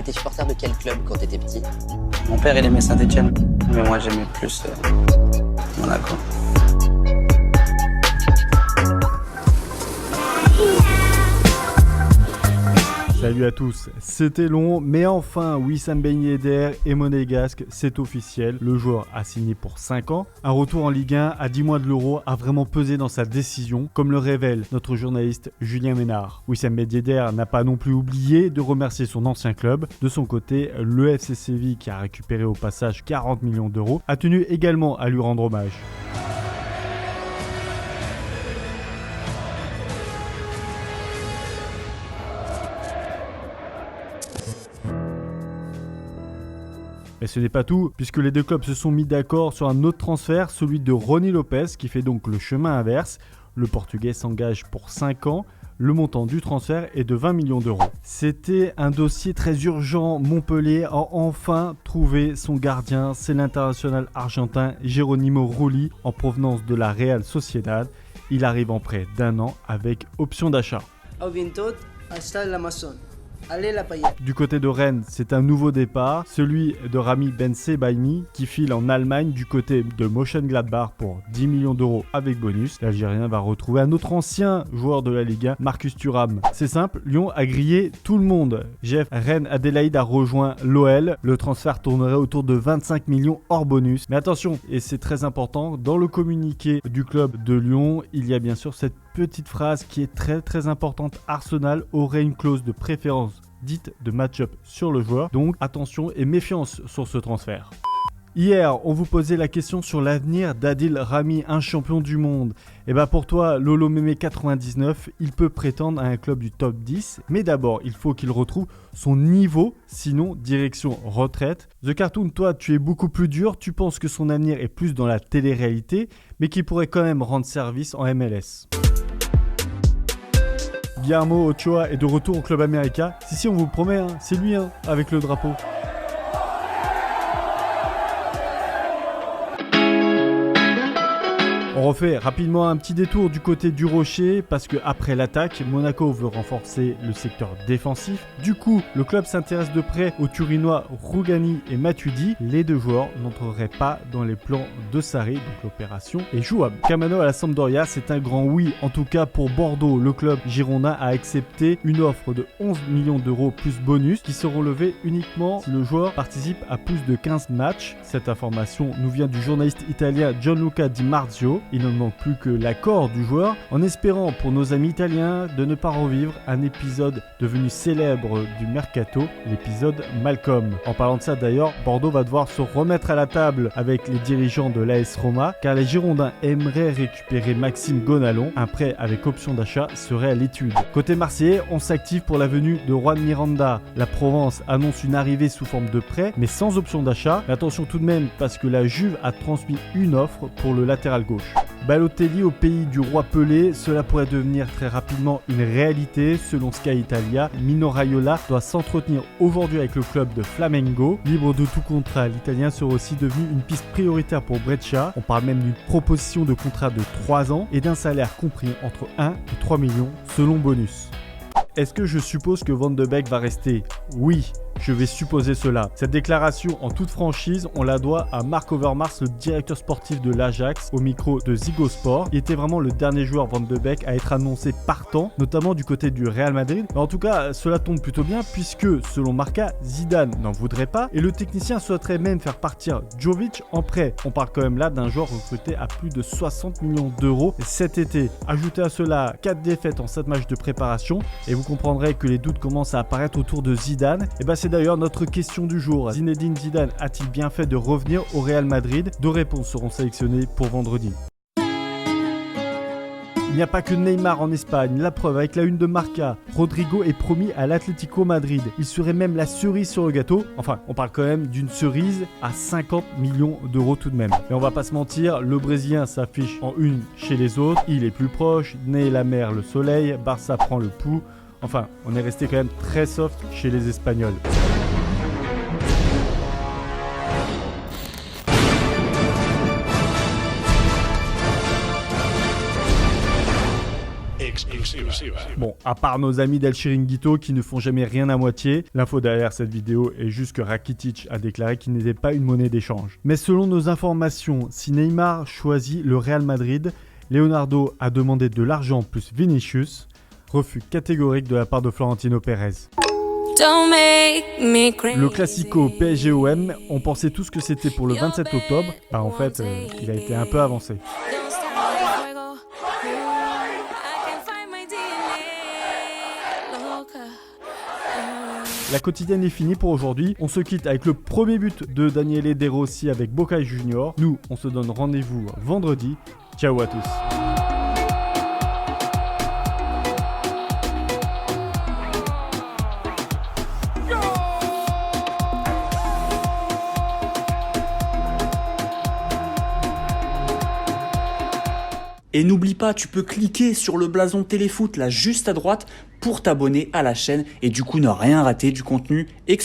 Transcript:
t'étais supporter de quel club quand t'étais petit? Mon père, il aimait Saint-Etienne, mais moi, j'aimais plus Monaco. Salut à tous, c'était long, mais enfin Wissam Ben Yedder est monégasque, c'est officiel, le joueur a signé pour 5 ans. Un retour en Ligue 1 à 10 mois de l'Euro a vraiment pesé dans sa décision, comme le révèle notre journaliste Julien Ménard. Wissam Ben Yedder n'a pas non plus oublié de remercier son ancien club. De son côté, le FC Séville, qui a récupéré au passage 40 millions d'euros, a tenu également à lui rendre hommage. Mais ce n'est pas tout, puisque les deux clubs se sont mis d'accord sur un autre transfert, celui de Rony Lopez, qui fait donc le chemin inverse. Le Portugais s'engage pour 5 ans. Le montant du transfert est de 20 millions d'euros. C'était un dossier très urgent. Montpellier a enfin trouvé son gardien. C'est l'international argentin Geronimo Rulli, en provenance de la Real Sociedad. Il arrive en prêt d'1 an avec option d'achat. Du côté de Rennes, c'est un nouveau départ, celui de Rami Bensebaini qui file en Allemagne du côté de Mönchengladbach pour 10 millions d'euros avec bonus. L'Algérien va retrouver un autre ancien joueur de la Ligue 1, Marcus Thuram. C'est simple, Lyon a grillé tout le monde. Jeff Rennes Adélaïde a rejoint l'OL. Le transfert tournerait autour de 25 millions hors bonus. Mais attention, et c'est très important, dans le communiqué du club de Lyon, il y a bien sûr cette petite phrase qui est très importante. Arsenal aurait une clause de préférence dite de match-up sur le joueur. Donc attention et méfiance sur ce transfert. Hier, on vous posait la question sur l'avenir d'Adil Rami, un champion du monde. Et bah pour toi, Lolo Mémé 99, il peut prétendre à un club du top 10. Mais d'abord, il faut qu'il retrouve son niveau, sinon direction retraite. The Cartoon, toi, tu es beaucoup plus dur. Tu penses que son avenir est plus dans la télé-réalité, mais qu'il pourrait quand même rendre service en MLS. Guillermo Ochoa est de retour au club américain. Si, on vous promet, c'est lui avec le drapeau. On refait rapidement un petit détour du côté du Rocher parce que après l'attaque, Monaco veut renforcer le secteur défensif. Du coup, le club s'intéresse de près aux Turinois Rougani et Matuidi. Les deux joueurs n'entreraient pas dans les plans de Sarri, donc l'opération est jouable. Camano à la Sampdoria, c'est un grand oui. En tout cas pour Bordeaux, le club girondin a accepté une offre de 11 millions d'euros plus bonus qui seront levés uniquement si le joueur participe à plus de 15 matchs. Cette information nous vient du journaliste italien Gianluca Di Marzio. Il ne manque plus que l'accord du joueur, en espérant pour nos amis italiens de ne pas revivre un épisode devenu célèbre du Mercato, l'épisode Malcolm. En parlant de ça d'ailleurs, Bordeaux va devoir se remettre à la table avec les dirigeants de l'AS Roma, car les Girondins aimeraient récupérer Maxime Gonalon. Un prêt avec option d'achat serait à l'étude. Côté marseillais, on s'active pour la venue de Juan Miranda. La Provence annonce une arrivée sous forme de prêt, mais sans option d'achat. Mais attention tout de même, parce que la Juve a transmis une offre pour le latéral gauche. Balotelli au pays du roi Pelé, cela pourrait devenir très rapidement une réalité. Selon Sky Italia, Mino Raiola doit s'entretenir aujourd'hui avec le club de Flamengo. Libre de tout contrat, l'Italien serait aussi devenu une piste prioritaire pour Brescia. On parle même d'une proposition de contrat de 3 ans et d'un salaire compris entre 1 et 3 millions selon bonus. Est-ce que je suppose que Van de Beek va rester? Oui, je vais supposer cela. Cette déclaration en toute franchise, on la doit à Marc Overmars, le directeur sportif de l'Ajax, au micro de Ziggo Sport. Il était vraiment le dernier joueur Van de Beek à être annoncé partant, notamment du côté du Real Madrid. Mais en tout cas, cela tombe plutôt bien puisque, selon Marca, Zidane n'en voudrait pas et le technicien souhaiterait même faire partir Jovic en prêt. On parle quand même là d'un joueur recruté à plus de 60 millions d'euros cet été. Ajoutez à cela 4 défaites en 7 matchs de préparation et vous comprendrez que les doutes commencent à apparaître autour de Zidane. Et c'est d'ailleurs notre question du jour. Zinedine Zidane a-t-il bien fait de revenir au Real Madrid? 2 réponses seront sélectionnées pour vendredi. Il n'y a pas que Neymar en Espagne, la preuve avec la une de Marca. Rodrigo est promis à l'Atlético Madrid. Il serait même la cerise sur le gâteau. Enfin, on parle quand même d'une cerise à 50 millions d'euros tout de même. Mais on va pas se mentir, le Brésilien s'affiche en une chez les autres. Il est plus proche, Ney la mer, le soleil, Barça prend le pouls. Enfin, on est resté quand même très soft chez les Espagnols. Exclusive. Bon, à part nos amis d'El Chiringuito qui ne font jamais rien à moitié, l'info derrière cette vidéo est juste que Rakitic a déclaré qu'il n'était pas une monnaie d'échange. Mais selon nos informations, si Neymar choisit le Real Madrid, Leonardo a demandé de l'argent plus Vinicius, refus catégorique de la part de Florentino Pérez. Le classico PSG-OM, on pensait tous que c'était pour le 27 octobre, bah en fait, il a été un peu avancé. La quotidienne est finie pour aujourd'hui. On se quitte avec le premier but de Daniele De Rossi avec Boca Juniors. Nous, on se donne rendez-vous vendredi. Ciao à tous. Et n'oublie pas, tu peux cliquer sur le blason Téléfoot là juste à droite pour t'abonner à la chaîne et du coup ne rien rater du contenu exclusif.